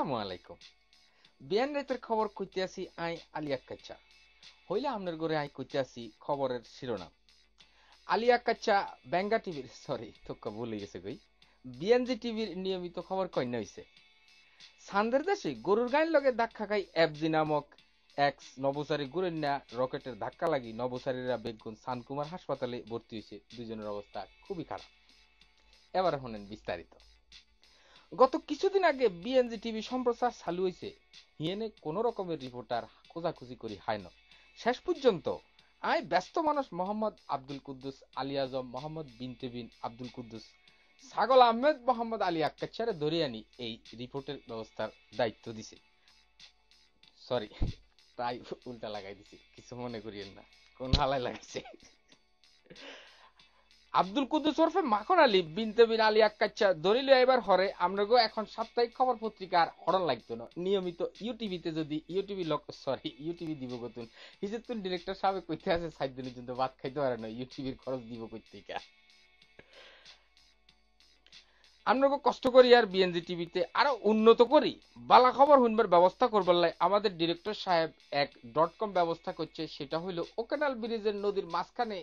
আসসালামু আলাইকুম। বিয়ান রাতের খবর কইতে আসি আই আলিয়া কাচ্চা। হইলে আমনের ঘরে আই কইতে আসি খবরের শিরোনাম। আলিয়া কাচ্চা বেঙ্গা টিভির তোকে ভুলে গেছে কই। বিএনজি টিভির নিয়মিত খবর কইনা হইছে। সান্দের দেশে গরুর গায়ের লগে ধাক্কা খাই এফজি নামক এক্স নবসারী গুরেন্যা রকেটের ধাক্কা লাগি নবসারীরা বেগুন সানকুমার হাসপাতালে ভর্তি হয়েছে। দুজনের অবস্থা খুবই খারাপ। এবার শুনেন বিস্তারিত। গত কিছুদিন আগে বিএনজি টিভি সম্প্রচার চালু হয়েছে। হিয়েনে কোন রকমের রিপোর্টার খোঁজাখুঁজি করি হয় না। শেষ পর্যন্ত আই ব্যস্ত মানুষ মোহাম্মদ আব্দুল কুদ্দুস আলী আজম মোহাম্মদ বিনতে বিন আব্দুল কুদ্দুস ছাগল আহমেদ মোহাম্মদ আলী আক্কাচারে ধরে আনি এই রিপোর্টের ব্যবস্থার দায়িত্ব দিছে। সরি, তাই উল্টা লাগাই দিছি, কিছু মনে করিয়েন না, কোন হালাই লাগাইছে। আব্দুল কুদ্দুস ওরফে মাখন আলী বিনতে বিন আলী আক্কাচ্চা দলিল এবার হরে আমরাগো এখন সাপ্তাহিক খবর পত্রিকার হরণ লাগতো না। নিয়মিত ইউটিভিতে যদি ইউটিভি দিব গতুন হিজেতুন ডিরেক্টর সাহেব কইতে আছে সাইড দিনের জন্য ভাত খাইতে পারে না, ইউটিভির খরচ দিব কইতেকা। আমরাগো কষ্ট করি আর বিএনজি টিভিতে আরো উন্নত করি বালা খবর শুনবার ব্যবস্থা করবার লাই আমাদের ডিরেক্টর সাহেব এক .com ব্যবস্থা করছে। সেটা হইলো ওকানাল ব্রিজের নদীর মাঝখানে